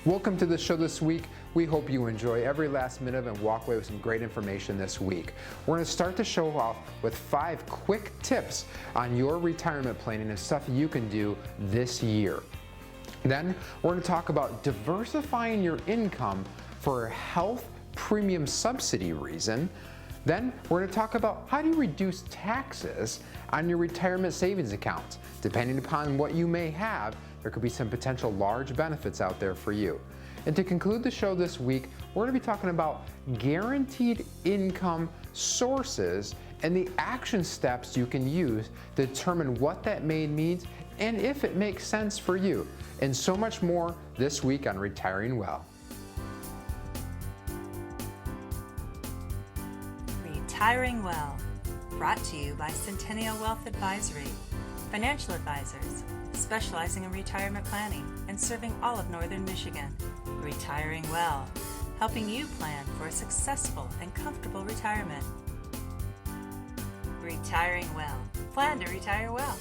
Welcome to the show this week. We hope you enjoy every last minute and walk away with some great information this week. We're going to start the show off with 5 quick tips on your retirement planning and stuff you can do this year. Then we're going to talk about diversifying your income for a health premium subsidy reason. Then we're going to talk about how do you reduce taxes on your retirement savings accounts. Depending upon what you may have, there could be some potential large benefits out there for you. And to conclude the show this week, we're going to be talking about guaranteed income sources and the action steps you can use to determine what that means and if it makes sense for you. And so much more this week on Retiring Well. Retiring Well, brought to you by Centennial Wealth Advisory, financial advisors specializing in retirement planning and serving all of Northern Michigan. Retiring Well, helping you plan for a successful and comfortable retirement. Retiring Well, plan to retire well.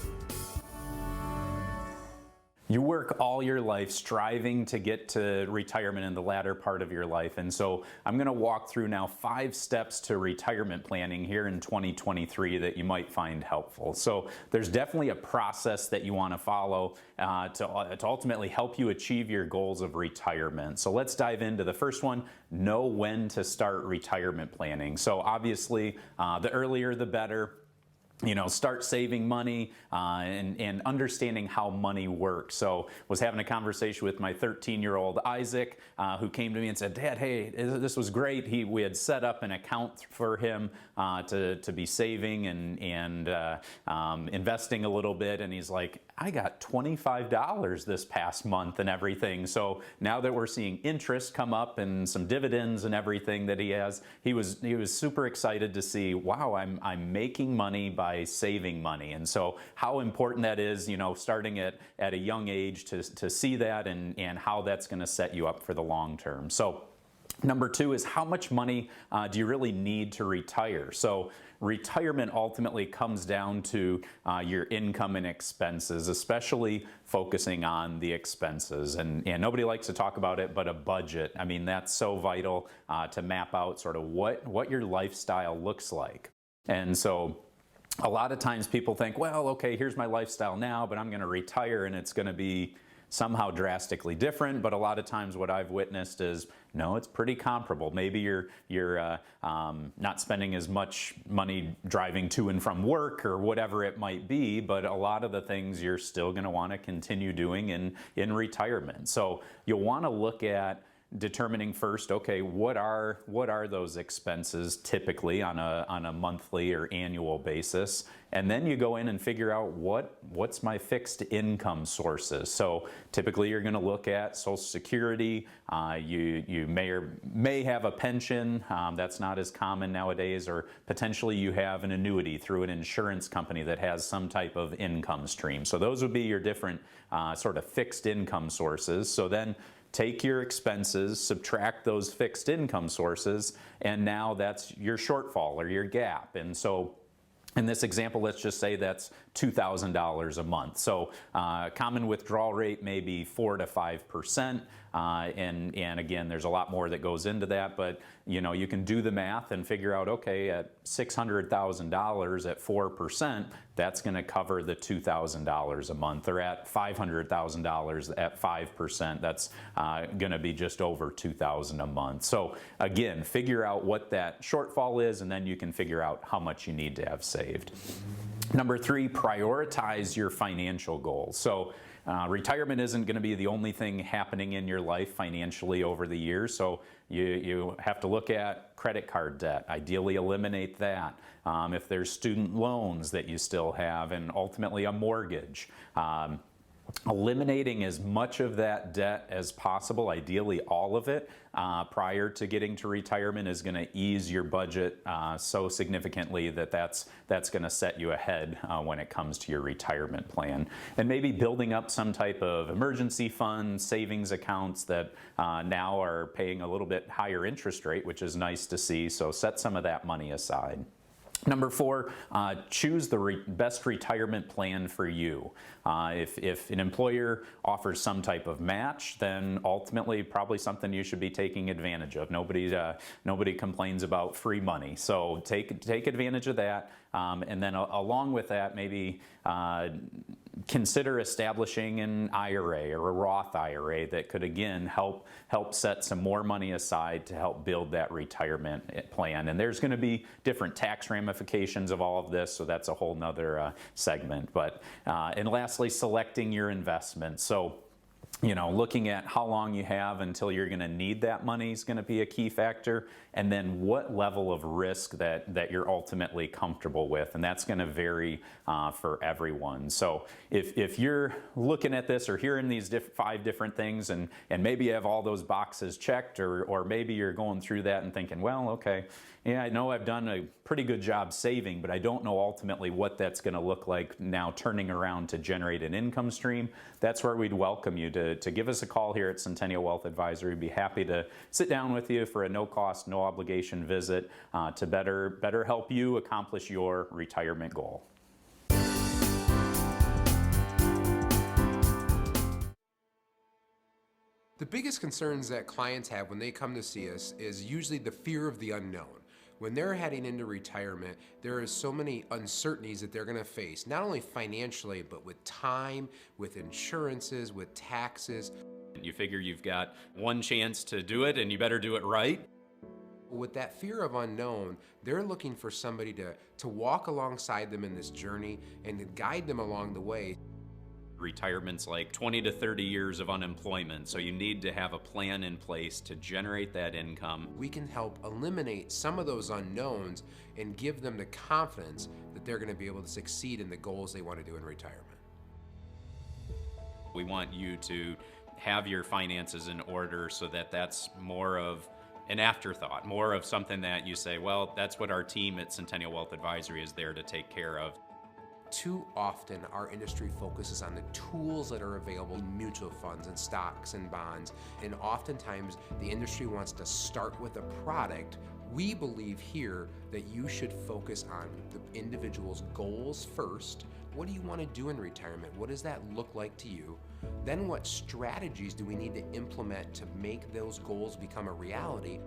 You work all your life striving to get to retirement in the latter part of your life. And so I'm going to walk through now 5 steps to retirement planning here in 2023 that you might find helpful. So there's definitely a process that you want to follow to ultimately help you achieve your goals of retirement. So let's dive into the first one, know when to start retirement planning. So obviously the earlier the better. You know, start saving money and understanding how money works. So was having a conversation with my 13-year-old Isaac, who came to me and said, Dad, hey, this was great. We had set up an account for him to be saving and investing a little bit. And he's like, I got $25 this past month and everything. So now that we're seeing interest come up and some dividends and everything that he has, he was super excited to see, wow, I'm making money by saving money. And so how important that is, you know, starting at a young age to see that and how that's going to set you up for the long term. So number 2 is how much money do you really need to retire? So retirement ultimately comes down to your income and expenses, especially focusing on the expenses. And nobody likes to talk about it, but a budget. I mean, that's so vital to map out sort of what your lifestyle looks like. And so a lot of times people think, well, okay, here's my lifestyle now, but I'm going to retire and it's going to be somehow drastically different. But a lot of times what I've witnessed is, no, it's pretty comparable. Maybe you're not spending as much money driving to and from work or whatever it might be, but a lot of the things you're still going to want to continue doing in retirement. So you'll want to look at determining first, okay, what are those expenses typically on a monthly or annual basis, and then you go in and figure out what's my fixed income sources. So typically you're going to look at Social Security. You may have a pension. That's not as common nowadays, or potentially you have an annuity through an insurance company that has some type of income stream. So those would be your different sort of fixed income sources. So then take your expenses, subtract those fixed income sources, and now that's your shortfall or your gap. And so in this example, let's just say that's $2,000 a month. So common withdrawal rate may be 4 to 5%. And again, there's a lot more that goes into that, but you know, you can do the math and figure out, okay, at $600,000 at 4%, that's going to cover the $2,000 a month, or at $500,000 at 5%, that's going to be just over $2,000 a month. So again, figure out what that shortfall is, and then you can figure out how much you need to have saved. Number 3, prioritize your financial goals. So retirement isn't going to be the only thing happening in your life financially over the years, so you have to look at credit card debt, ideally eliminate that. If there's student loans that you still have, and ultimately a mortgage. Eliminating as much of that debt as possible, ideally all of it, prior to getting to retirement is going to ease your budget so significantly that that's going to set you ahead when it comes to your retirement plan. And maybe building up some type of emergency fund, savings accounts that now are paying a little bit higher interest rate, which is nice to see. So set some of that money aside. Number 4, choose the best retirement plan for you. If an employer offers some type of match, then ultimately probably something you should be taking advantage of. Nobody complains about free money, so take advantage of that. And then along with that, maybe consider establishing an IRA or a Roth IRA that could again help set some more money aside to help build that retirement plan. And there's going to be different tax ramifications of all of this, so that's a whole nother segment. But and lastly, selecting your investments. So, you know, looking at how long you have until you're going to need that money is going to be a key factor, and then what level of risk that you're ultimately comfortable with, and that's going to vary for everyone. So if you're looking at this or hearing these 5 different things, and maybe you have all those boxes checked, or maybe you're going through that and thinking, well, okay, yeah, I know I've done a pretty good job saving, but I don't know ultimately what that's going to look like now turning around to generate an income stream. That's where we'd welcome you to give us a call here at Centennial Wealth Advisory. We'd be happy to sit down with you for a no-cost, no-obligation visit to better help you accomplish your retirement goal. The biggest concerns that clients have when they come to see us is usually the fear of the unknown. When they're heading into retirement, there is so many uncertainties that they're going to face, not only financially, but with time, with insurances, with taxes. You figure you've got one chance to do it, and you better do it right. With that fear of unknown, they're looking for somebody to walk alongside them in this journey and to guide them along the way. Retirement's like 20 to 30 years of unemployment, so you need to have a plan in place to generate that income. We can help eliminate some of those unknowns and give them the confidence that they're going to be able to succeed in the goals they want to do in retirement. We want you to have your finances in order so that that's more of an afterthought, more of something that you say, well, that's what our team at Centennial Wealth Advisory is there to take care of. Too often, our industry focuses on the tools that are available in mutual funds and stocks and bonds, and oftentimes the industry wants to start with a product. We believe here that you should focus on the individual's goals first. What do you want to do in retirement? What does that look like to you? Then what strategies do we need to implement to make those goals become a reality?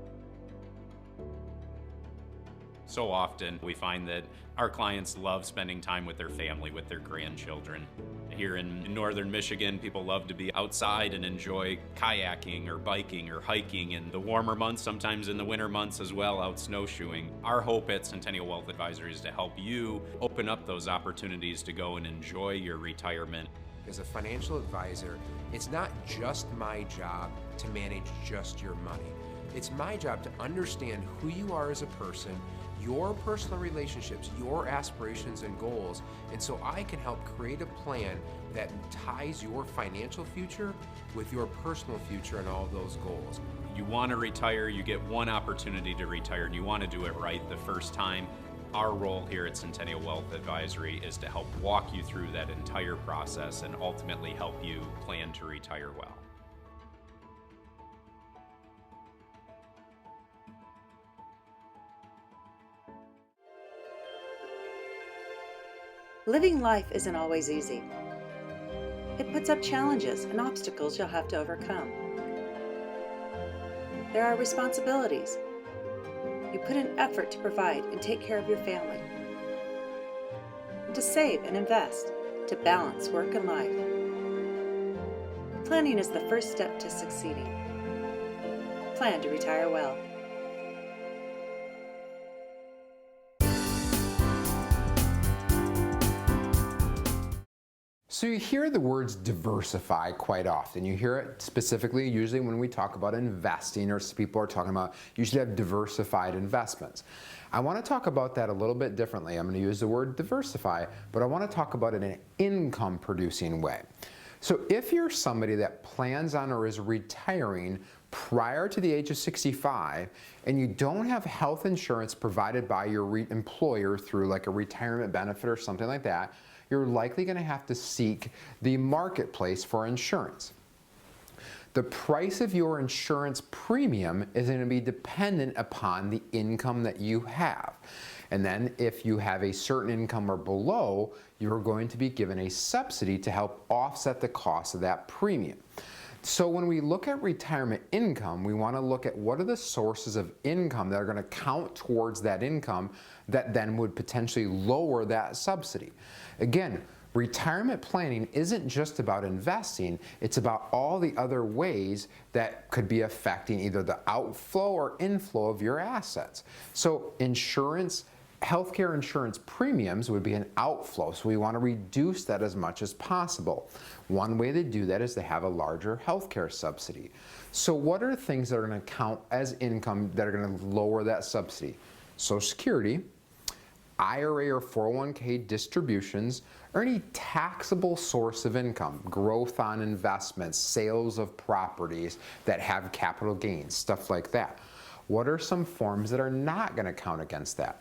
So often we find that our clients love spending time with their family, with their grandchildren. Here in northern Michigan, people love to be outside and enjoy kayaking or biking or hiking in the warmer months, sometimes in the winter months as well, out snowshoeing. Our hope at Centennial Wealth Advisory is to help you open up those opportunities to go and enjoy your retirement. As a financial advisor, it's not just my job to manage just your money. It's my job to understand who you are as a person, your personal relationships, your aspirations and goals, and so I can help create a plan that ties your financial future with your personal future and all of those goals. You want to retire, you get one opportunity to retire, and you want to do it right the first time. Our role here at Centennial Wealth Advisory is to help walk you through that entire process and ultimately help you plan to retire well. Living life isn't always easy. It puts up challenges and obstacles you'll have to overcome. There are responsibilities. You put in effort to provide and take care of your family, and to save and invest, to balance work and life. Planning is the first step to succeeding. Plan to retire well. So you hear the words diversify quite often. You hear it specifically usually when we talk about investing, or people are talking about you should have diversified investments. I want to talk about that a little bit differently. I'm going to use the word diversify, but I want to talk about it in an income producing way. So if you're somebody that plans on or is retiring prior to the age of 65 and you don't have health insurance provided by your employer through like a retirement benefit or something like that, you're likely going to have to seek the marketplace for insurance. The price of your insurance premium is going to be dependent upon the income that you have. And then if you have a certain income or below, you're going to be given a subsidy to help offset the cost of that premium. So when we look at retirement income, we want to look at what are the sources of income that are going to count towards that income that then would potentially lower that subsidy. Again, retirement planning isn't just about investing, it's about all the other ways that could be affecting either the outflow or inflow of your assets. So insurance, healthcare insurance premiums would be an outflow, so we want to reduce that as much as possible. One way to do that is to have a larger healthcare subsidy. So what are things that are going to count as income that are going to lower that subsidy? Social Security, IRA or 401k distributions, or any taxable source of income, growth on investments, sales of properties that have capital gains, stuff like that. What are some forms that are not going to count against that?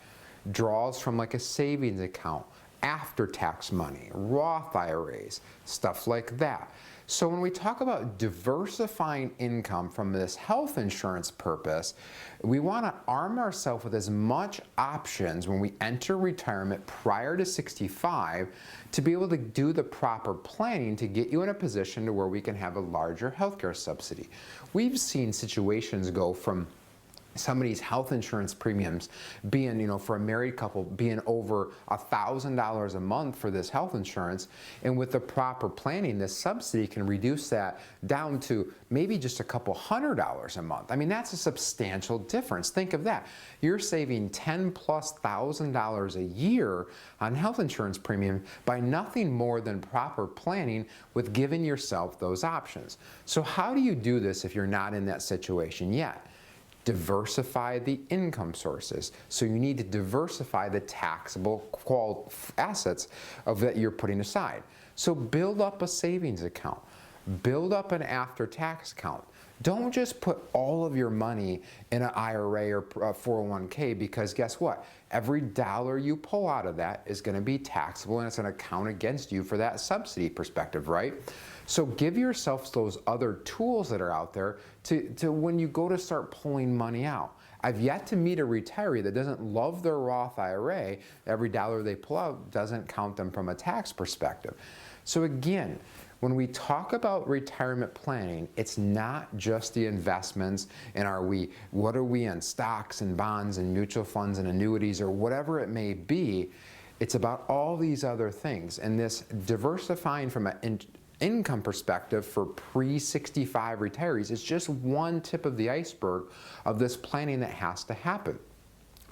Draws from like a savings account, after-tax money, Roth IRAs, stuff like that. So when we talk about diversifying income from this health insurance purpose, we want to arm ourselves with as much options when we enter retirement prior to 65 to be able to do the proper planning to get you in a position to where we can have a larger healthcare subsidy. We've seen situations go from somebody's health insurance premiums being, for a married couple, being over $1,000 a month for this health insurance, and with the proper planning, this subsidy can reduce that down to maybe just a couple $100 a month. I mean, that's a substantial difference. Think of that. You're saving $10,000+ a year on health insurance premium by nothing more than proper planning with giving yourself those options. So how do you do this if you're not in that situation yet? Diversify the income sources. So you need to diversify the taxable assets that you're putting aside. So build up a savings account. Build up an after-tax account. Don't just put all of your money in an IRA or 401k, because guess what? Every dollar you pull out of that is going to be taxable, and it's going to count against you for that subsidy perspective, right? So give yourself those other tools that are out there to when you go to start pulling money out. I've yet to meet a retiree that doesn't love their Roth IRA. Every dollar they pull out doesn't count them from a tax perspective. So again, when we talk about retirement planning, it's not just the investments and what are we in, stocks and bonds and mutual funds and annuities or whatever it may be. It's about all these other things. And this diversifying from an income perspective for pre-65 retirees is just one tip of the iceberg of this planning that has to happen.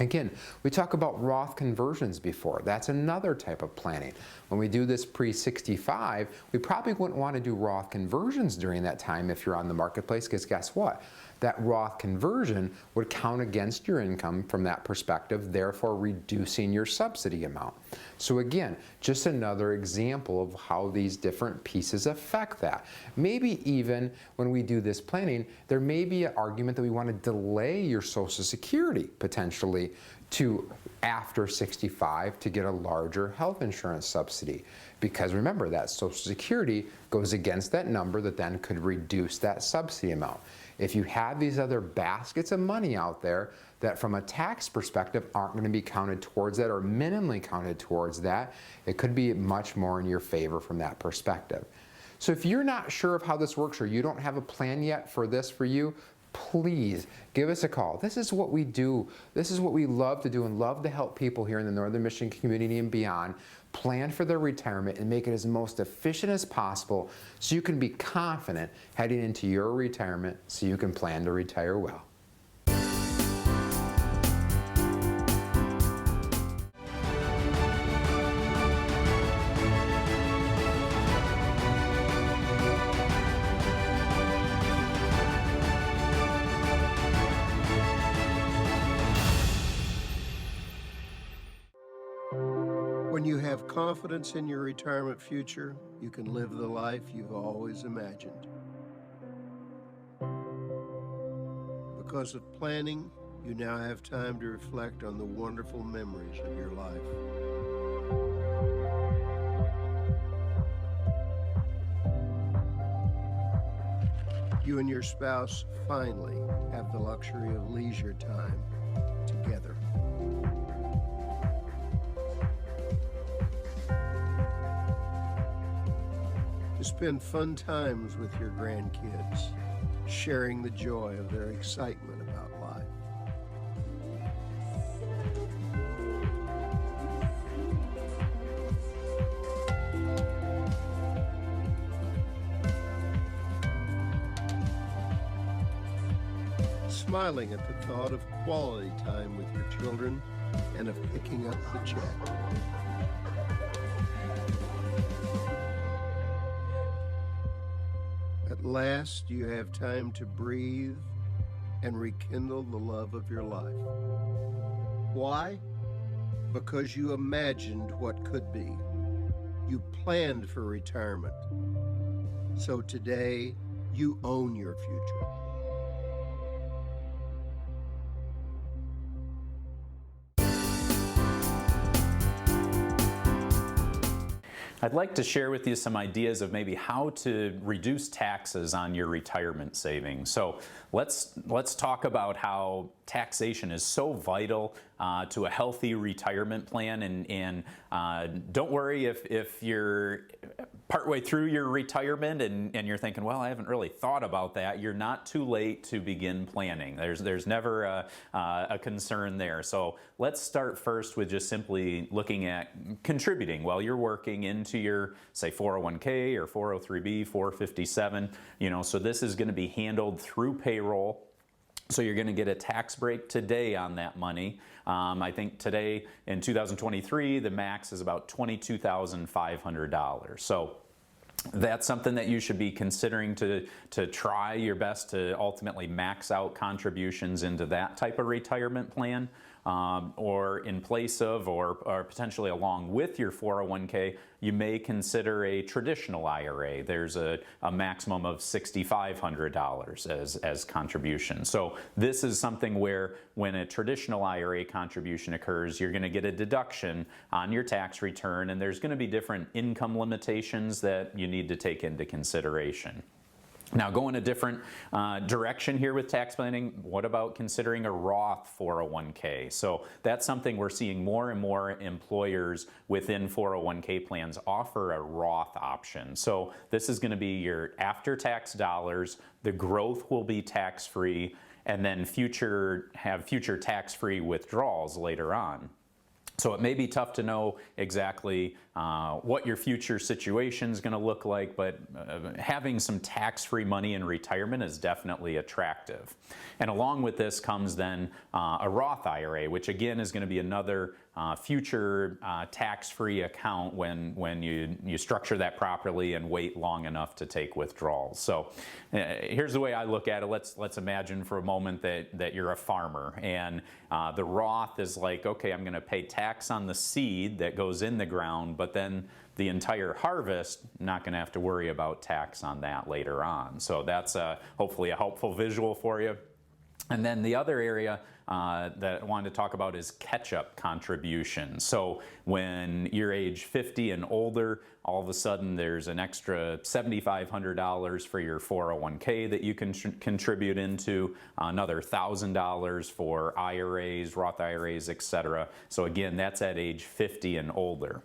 Again, we talk about Roth conversions before. That's another type of planning. When we do this pre-65, we probably wouldn't want to do Roth conversions during that time if you're on the marketplace, because guess what? That Roth conversion would count against your income from that perspective, therefore reducing your subsidy amount. So again, just another example of how these different pieces affect that. Maybe even when we do this planning, there may be an argument that we want to delay your Social Security potentially to after 65 to get a larger health insurance subsidy. Because remember, that Social Security goes against that number that then could reduce that subsidy amount. If you have these other baskets of money out there that from a tax perspective aren't going to be counted towards that or minimally counted towards that, it could be much more in your favor from that perspective. So if you're not sure of how this works or you don't have a plan yet for this for you, please give us a call. This is what we do. This is what we love to do and love to help people here in the Northern Michigan community and beyond plan for their retirement and make it as most efficient as possible so you can be confident heading into your retirement so you can plan to retire well. When you have confidence in your retirement future, you can live the life you've always imagined. Because of planning, you now have time to reflect on the wonderful memories of your life. You and your spouse finally have the luxury of leisure time together. to spend fun times with your grandkids, sharing the joy of their excitement about life. Smiling at the thought of quality time with your children and of picking up the check. At last, you have time to breathe and rekindle the love of your life. Why? Because you imagined what could be. You planned for retirement. So today, you own your future. I'd like to share with you some ideas of maybe how to reduce taxes on your retirement savings. So let's talk about how taxation is so vital to a healthy retirement plan, and don't worry if you're partway through your retirement and you're thinking, well, I haven't really thought about that. You're not too late to begin planning. There's never a concern there. So let's start first with just simply looking at contributing while you're working into your, say, 401k or 403b, 457. So this is going to be handled through payroll. So you're going to get a tax break today on that money. I think today in 2023, the max is about $22,500. So that's something that you should be considering to try your best to ultimately max out contributions into that type of retirement plan. Or in place of, or potentially along with your 401k, you may consider a traditional IRA. There's a maximum of $6,500 as contribution. So this is something where when a traditional IRA contribution occurs, you're going to get a deduction on your tax return, and there's going to be different income limitations that you need to take into consideration. Now, going a different direction here with tax planning, what about considering a Roth 401k? So that's something we're seeing more and more employers within 401k plans offer a Roth option. So this is going to be your after-tax dollars. The growth will be tax-free, and then future tax-free withdrawals later on. So it may be tough to know exactly what your future situation is going to look like, but having some tax-free money in retirement is definitely attractive. And along with this comes then a Roth IRA, which again is going to be another future tax-free account when you structure that properly and wait long enough to take withdrawals. So here's the way I look at it. Let's imagine for a moment that you're a farmer, and the Roth is like, okay, I'm going to pay tax on the seed that goes in the ground, but then the entire harvest, not going to have to worry about tax on that later on. So that's hopefully a helpful visual for you. And then the other area that I wanted to talk about is catch-up contribution. So when you're age 50 and older, all of a sudden there's an extra $7,500 for your 401k that you can contribute into, another $1,000 for IRAs, Roth IRAs, etc. So again, that's at age 50 and older.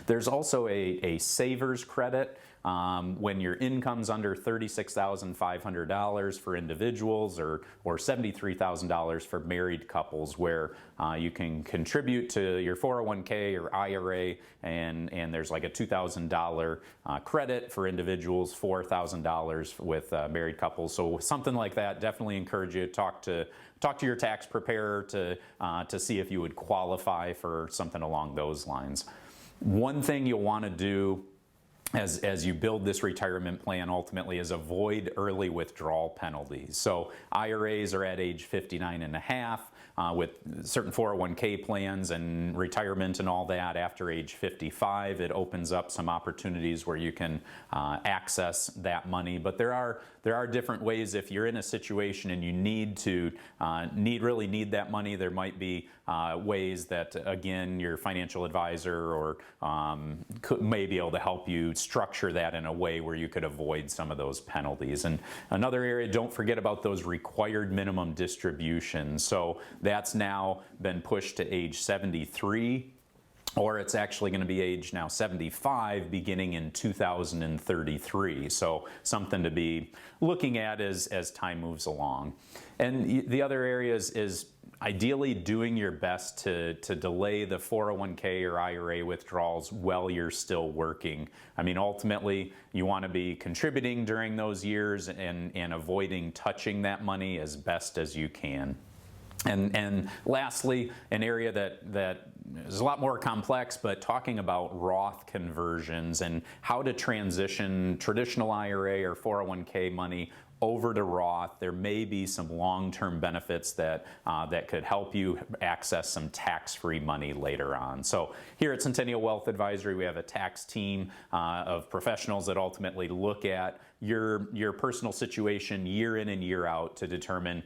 There's also a savers credit when your income's under $36,500 for individuals or $73,000 for married couples, where you can contribute to your 401k or IRA, and there's like a $2,000 credit for individuals, $4,000 with married couples. So something like that, definitely encourage you to talk to your tax preparer to see if you would qualify for something along those lines. One thing you'll want to do as you build this retirement plan ultimately is avoid early withdrawal penalties. So IRAs are at age 59 and a half. With certain 401k plans and retirement and all that, after age 55, it opens up some opportunities where you can access that money. But there are different ways. If you're in a situation and you really need that money, there might be ways that, again, your financial advisor or may be able to help you structure that in a way where you could avoid some of those penalties. And another area, don't forget about those required minimum distributions. So that's now been pushed to age 73. or it's actually going to be age now 75 beginning in 2033. So something to be looking at as time moves along. And the other areas is ideally doing your best to delay the 401k or IRA withdrawals while you're still working. I mean, ultimately, you want to be contributing during those years and avoiding touching that money as best as you can. And lastly, an area that is a lot more complex, but talking about Roth conversions and how to transition traditional IRA or 401k money over to Roth. There may be some long-term benefits that could help you access some tax-free money later on. So here at Centennial Wealth Advisory, we have a tax team of professionals that ultimately look at your personal situation year in and year out to determine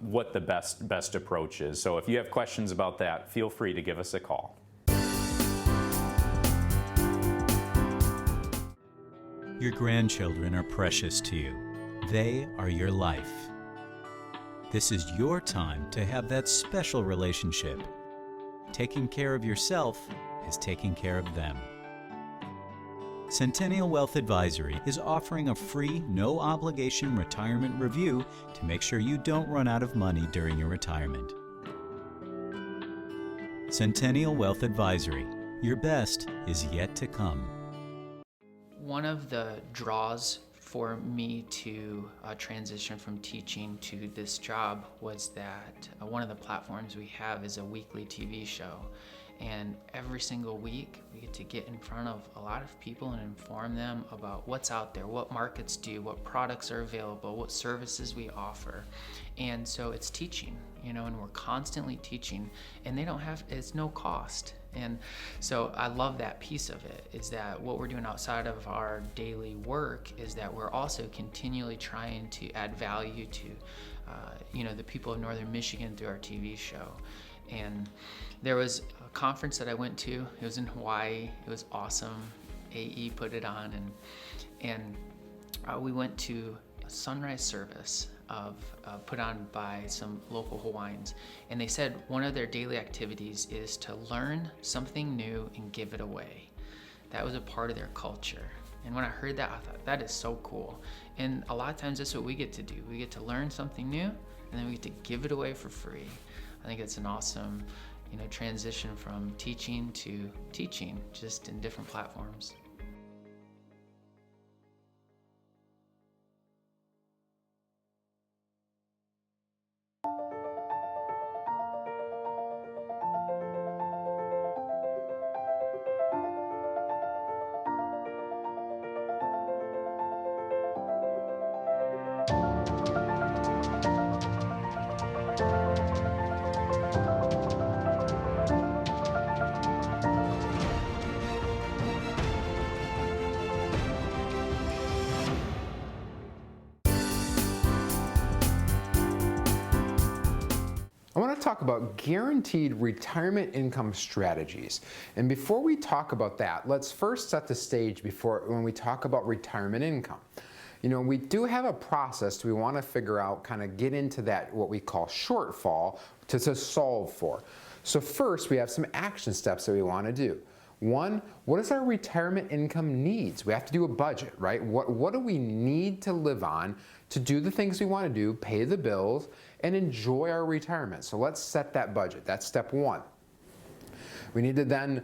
what the best approach is. So if you have questions about that, feel free to give us a call. Your grandchildren are precious to you. They are your life. This is your time to have that special relationship. Taking care of yourself is taking care of them. Centennial Wealth Advisory is offering a free, no-obligation retirement review to make sure you don't run out of money during your retirement. Centennial Wealth Advisory. Your best is yet to come. One of the draws for me to transition from teaching to this job was that one of the platforms we have is a weekly TV show. And every single week, we get to get in front of a lot of people and inform them about what's out there, what markets do, what products are available, what services we offer. And so it's teaching, and we're constantly teaching, and it's no cost. And so I love that piece of it, is that what we're doing outside of our daily work is that we're also continually trying to add value to, the people of Northern Michigan through our TV show. And there was a conference that I went to. It was in Hawaii. It was awesome. AE put it on, and we went to a sunrise service put on by some local Hawaiians. And they said one of their daily activities is to learn something new and give it away. That was a part of their culture. And when I heard that, I thought, that is so cool. And a lot of times that's what we get to do. We get to learn something new, and then we get to give it away for free. I think it's an awesome, transition from teaching to teaching, just in different platforms. I want to talk about guaranteed retirement income strategies. And before we talk about that, let's first set the stage when we talk about retirement income. We do have a process we want to figure out, kind of get into that, what we call shortfall, to solve for. So first, we have some action steps that we want to do. One, what is our retirement income needs? We have to do a budget, right? What do we need to live on to do the things we want to do, pay the bills, and enjoy our retirement? So let's set that budget. That's step one. We need to then,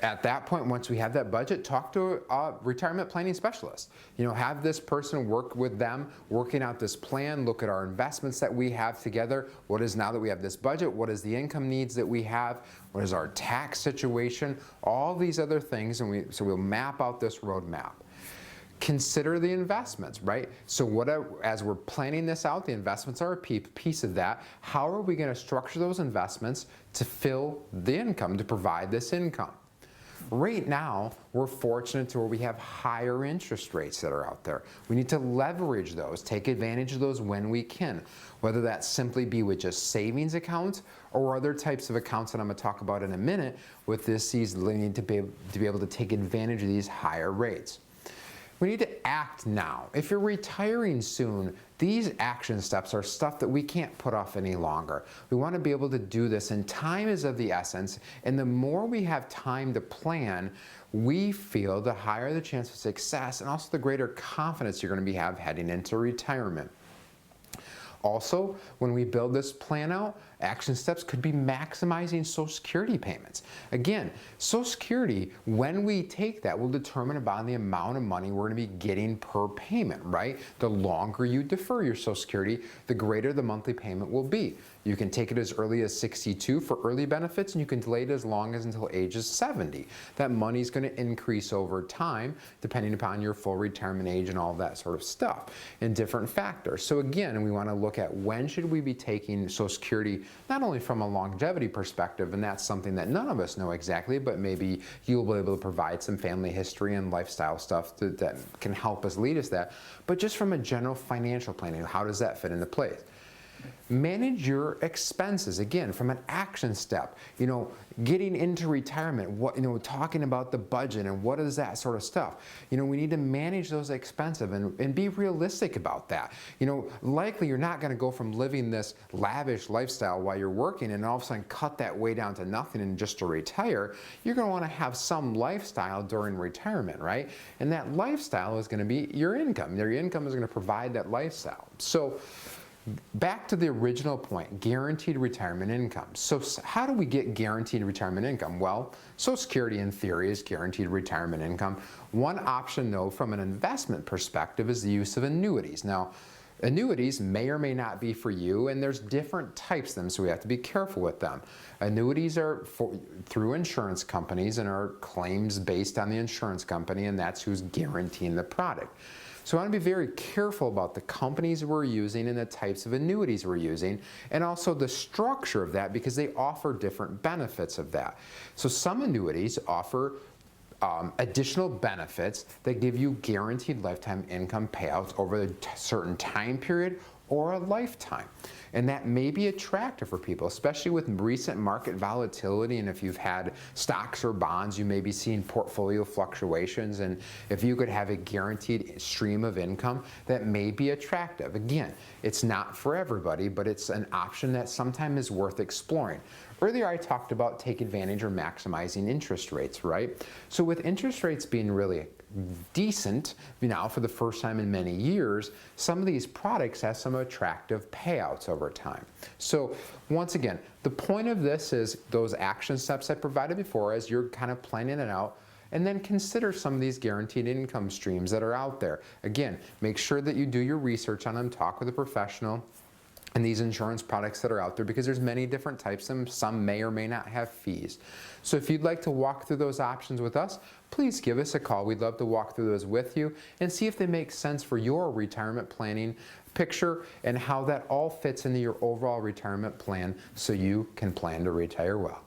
at that point, once we have that budget, talk to a retirement planning specialist. Have this person work with them, working out this plan, look at our investments that we have together. What is, now that we have this budget, what is the income needs that we have? What is our tax situation? All these other things, and so we'll map out this roadmap. Consider the investments, right? So as we're planning this out, the investments are a piece of that. How are we going to structure those investments to fill the income, to provide this income? Right now, we're fortunate to where we have higher interest rates that are out there. We need to leverage those, take advantage of those when we can, whether that simply be with just savings accounts or other types of accounts that I'm going to talk about in a minute. With this, we need to be able to take advantage of these higher rates. We need to act now. If you're retiring soon, these action steps are stuff that we can't put off any longer. We want to be able to do this, and time is of the essence, and the more we have time to plan, we feel the higher the chance of success and also the greater confidence you're going to have heading into retirement. Also, when we build this plan out, action steps could be maximizing Social Security payments. Again, Social Security, when we take that, will determine about the amount of money we're going to be getting per payment, right? The longer you defer your Social Security, the greater the monthly payment will be. You can take it as early as 62 for early benefits, and you can delay it as long as until ages 70. That money is going to increase over time, depending upon your full retirement age and all that sort of stuff, and different factors. So again, we want to look at when should we be taking Social Security, not only from a longevity perspective, and that's something that none of us know exactly, but maybe you'll be able to provide some family history and lifestyle stuff that can help us lead us that, but just from a general financial planning, how does that fit into place? Manage your expenses, again, from an action step. Getting into retirement, talking about the budget and what is that sort of stuff. We need to manage those expenses and be realistic about that. Likely you're not going to go from living this lavish lifestyle while you're working and all of a sudden cut that way down to nothing and just to retire. You're going to want to have some lifestyle during retirement, right? And that lifestyle is going to be your income. Your income is going to provide that lifestyle. So back to the original point, guaranteed retirement income. So how do we get guaranteed retirement income? Well, Social Security in theory is guaranteed retirement income. One option though from an investment perspective is the use of annuities. Now, annuities may or may not be for you, and there's different types of them, so we have to be careful with them. Annuities are through insurance companies and are claims based on the insurance company, and that's who's guaranteeing the product. So I want to be very careful about the companies we're using and the types of annuities we're using, and also the structure of that, because they offer different benefits of that. So some annuities offer additional benefits that give you guaranteed lifetime income payouts over a certain time period or a lifetime. And that may be attractive for people, especially with recent market volatility, and if you've had stocks or bonds, you may be seeing portfolio fluctuations, and if you could have a guaranteed stream of income, that may be attractive. Again, it's not for everybody, but it's an option that sometimes is worth exploring. Earlier I talked about take advantage or maximizing interest rates, right? So with interest rates being really decent now for the first time in many years, some of these products have some attractive payouts over time. So once again, the point of this is those action steps I provided before as you're kind of planning it out, and then consider some of these guaranteed income streams that are out there. Again, make sure that you do your research on them, talk with a professional, and these insurance products that are out there, because there's many different types of them. Some may or may not have fees. So if you'd like to walk through those options with us, please give us a call. We'd love to walk through those with you and see if they make sense for your retirement planning picture and how that all fits into your overall retirement plan so you can plan to retire well.